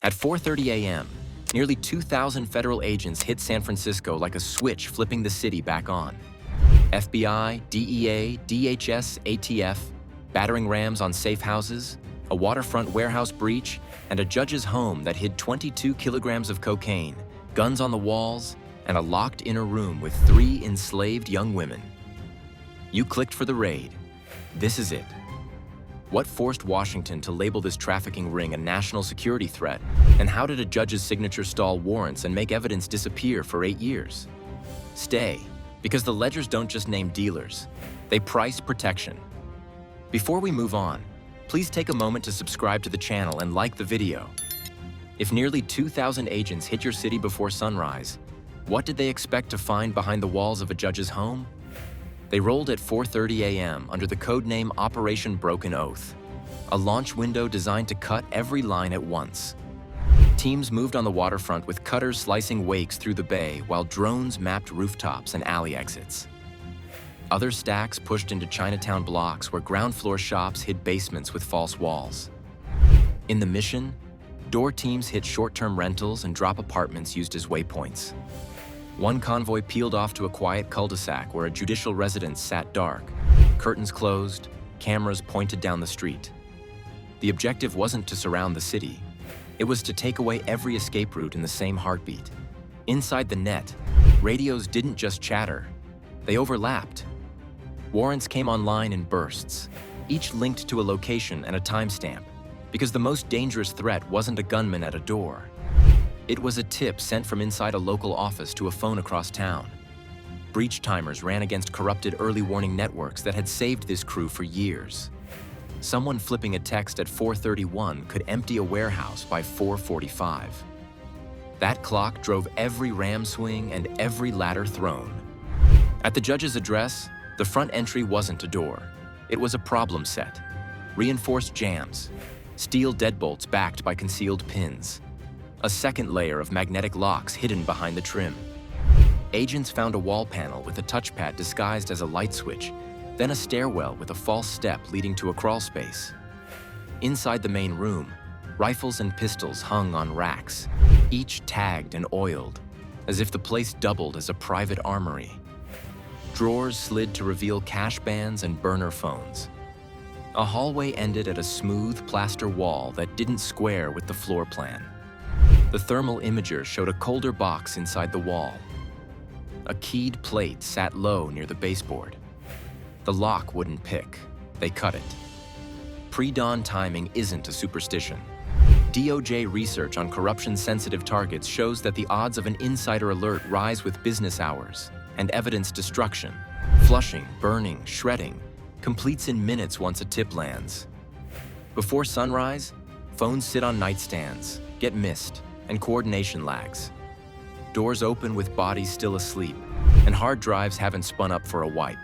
At 4:30 a.m., nearly 2,000 federal agents hit San Francisco like a switch, flipping the city back on. FBI, DEA, DHS, ATF, battering rams on safe houses, a waterfront warehouse breach, and a judge's home that hid 22 kilograms of cocaine, guns on the walls, and a locked inner room with 3 enslaved young women. You clicked for the raid. This is it. What forced Washington to label this trafficking ring a national security threat? And how did a judge's signature stall warrants and make evidence disappear for 8 years? Stay, because the ledgers don't just name dealers, they price protection. Before we move on, please take a moment to subscribe to the channel and like the video. If nearly 2,000 agents hit your city before sunrise, what did they expect to find behind the walls of a judge's home? They rolled at 4:30 a.m. under the codename Operation Broken Oath, a launch window designed to cut every line at once. Teams moved on the waterfront with cutters slicing wakes through the bay while drones mapped rooftops and alley exits. Other stacks pushed into Chinatown blocks where ground floor shops hid basements with false walls. In the mission, door teams hit short-term rentals and drop apartments used as waypoints. One convoy peeled off to a quiet cul-de-sac where a judicial residence sat dark, curtains closed, cameras pointed down the street. The objective wasn't to surround the city. It was to take away every escape route in the same heartbeat. Inside the net, radios didn't just chatter, they overlapped. Warrants came online in bursts, each linked to a location and a timestamp, because the most dangerous threat wasn't a gunman at a door. It was a tip sent from inside a local office to a phone across town. Breach timers ran against corrupted early warning networks that had saved this crew for years. Someone flipping a text at 4:31 could empty a warehouse by 4:45. That clock drove every ram swing and every ladder thrown. At the judge's address, the front entry wasn't a door. It was a problem set. Reinforced jams, steel deadbolts backed by concealed pins, a second layer of magnetic locks hidden behind the trim. Agents found a wall panel with a touchpad disguised as a light switch, then a stairwell with a false step leading to a crawl space. Inside the main room, rifles and pistols hung on racks, each tagged and oiled, as if the place doubled as a private armory. Drawers slid to reveal cash bands and burner phones. A hallway ended at a smooth plaster wall that didn't square with the floor plan. The thermal imager showed a colder box inside the wall. A keyed plate sat low near the baseboard. The lock wouldn't pick. They cut it. Pre-dawn timing isn't a superstition. DOJ research on corruption-sensitive targets shows that the odds of an insider alert rise with business hours, and evidence destruction, flushing, burning, shredding, completes in minutes once a tip lands. Before sunrise, phones sit on nightstands, get missed, and coordination lags. Doors open with bodies still asleep, and hard drives haven't spun up for a wipe.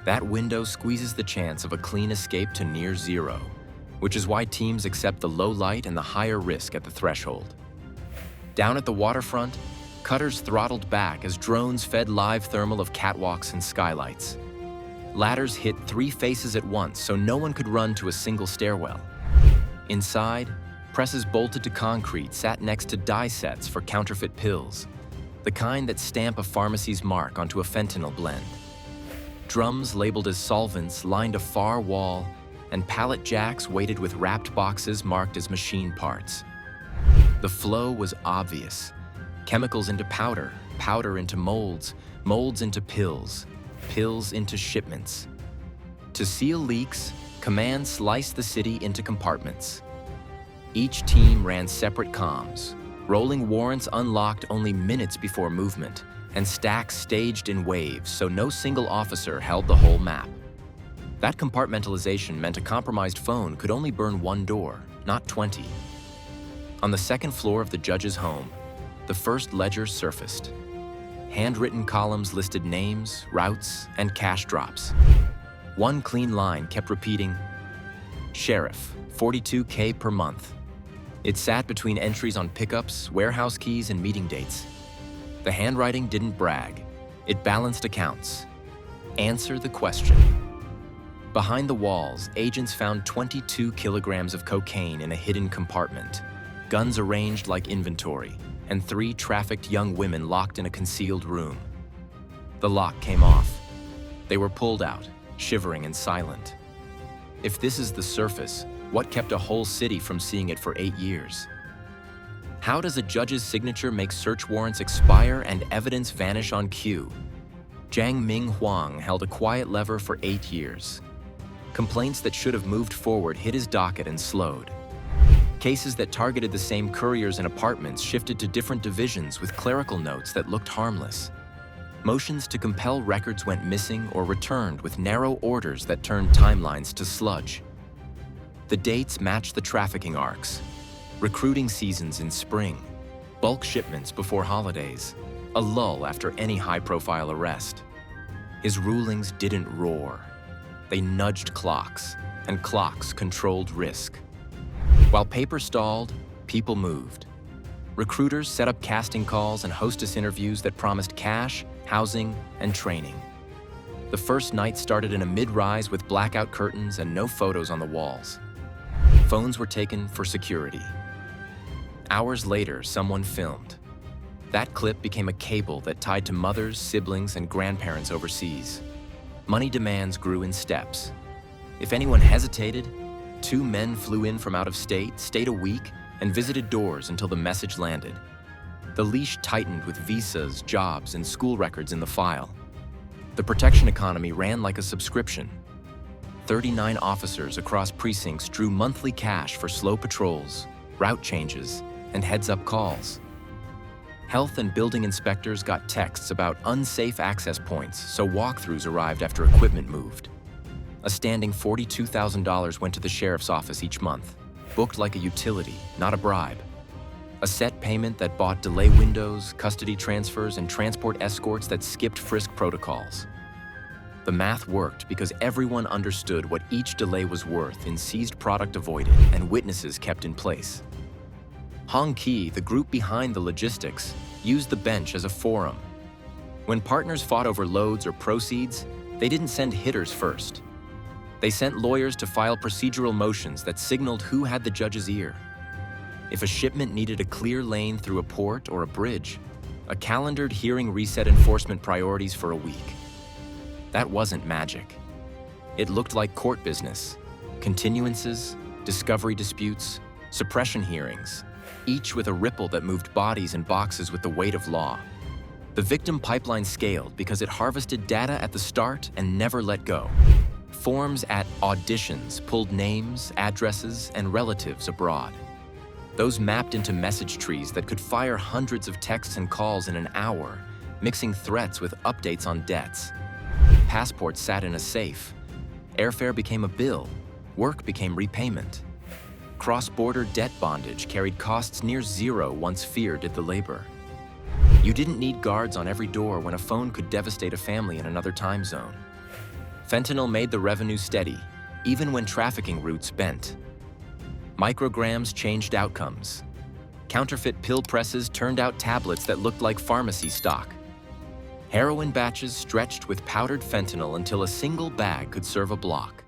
That window squeezes the chance of a clean escape to near zero, which is why teams accept the low light and the higher risk at the threshold. Down at the waterfront, cutters throttled back as drones fed live thermal of catwalks and skylights. Ladders hit 3 faces at once so no one could run to a single stairwell. Inside, presses bolted to concrete sat next to dye sets for counterfeit pills, the kind that stamp a pharmacy's mark onto a fentanyl blend. Drums labeled as solvents lined a far wall, and pallet jacks weighted with wrapped boxes marked as machine parts. The flow was obvious. Chemicals into powder, powder into molds, molds into pills, pills into shipments. To seal leaks, command sliced the city into compartments. Each team ran separate comms. Rolling warrants unlocked only minutes before movement, and stacks staged in waves so no single officer held the whole map. That compartmentalization meant a compromised phone could only burn 1 door, not 20. On the second floor of the judge's home, the first ledger surfaced. Handwritten columns listed names, routes, and cash drops. One clean line kept repeating, "Sheriff, $42K per month." It sat between entries on pickups, warehouse keys, and meeting dates. The handwriting didn't brag. It balanced accounts. Answer the question. Behind the walls, agents found 22 kilograms of cocaine in a hidden compartment, guns arranged like inventory, and 3 trafficked young women locked in a concealed room. The lock came off. They were pulled out, shivering and silent. If this is the surface, what kept a whole city from seeing it for 8 years? How does a judge's signature make search warrants expire and evidence vanish on cue? Jiang Ming Huang held a quiet lever for 8 years. Complaints that should have moved forward hit his docket and slowed. Cases that targeted the same couriers and apartments shifted to different divisions with clerical notes that looked harmless. Motions to compel records went missing or returned with narrow orders that turned timelines to sludge. The dates matched the trafficking arcs. Recruiting seasons in spring, bulk shipments before holidays, a lull after any high-profile arrest. His rulings didn't roar. They nudged clocks, and clocks controlled risk. While paper stalled, people moved. Recruiters set up casting calls and hostess interviews that promised cash, housing, and training. The first night started in a mid-rise with blackout curtains and no photos on the walls. Phones were taken for security. Hours later, someone filmed. That clip became a cable that tied to mothers, siblings, and grandparents overseas. Money demands grew in steps. If anyone hesitated, 2 men flew in from out of state, stayed a week, and visited doors until the message landed. The leash tightened with visas, jobs, and school records in the file. The protection economy ran like a subscription. 39 officers across precincts drew monthly cash for slow patrols, route changes, and heads-up calls. Health and building inspectors got texts about unsafe access points, so walkthroughs arrived after equipment moved. A standing $42,000 went to the sheriff's office each month, booked like a utility, not a bribe. A set payment that bought delay windows, custody transfers, and transport escorts that skipped frisk protocols. The math worked because everyone understood what each delay was worth in seized product avoided and witnesses kept in place. Hong Ki, the group behind the logistics, used the bench as a forum. When partners fought over loads or proceeds, they didn't send hitters first. They sent lawyers to file procedural motions that signaled who had the judge's ear. If a shipment needed a clear lane through a port or a bridge, a calendared hearing reset enforcement priorities for a week. That wasn't magic. It looked like court business, continuances, discovery disputes, suppression hearings, each with a ripple that moved bodies and boxes with the weight of law. The victim pipeline scaled because it harvested data at the start and never let go. Forms at auditions pulled names, addresses, and relatives abroad. Those mapped into message trees that could fire hundreds of texts and calls in an hour, mixing threats with updates on debts. Passports sat in a safe. Airfare became a bill. Work became repayment. Cross-border debt bondage carried costs near zero once fear did the labor. You didn't need guards on every door when a phone could devastate a family in another time zone. Fentanyl made the revenue steady, even when trafficking routes bent. Micrograms changed outcomes. Counterfeit pill presses turned out tablets that looked like pharmacy stock. Heroin batches stretched with powdered fentanyl until a single bag could serve a block.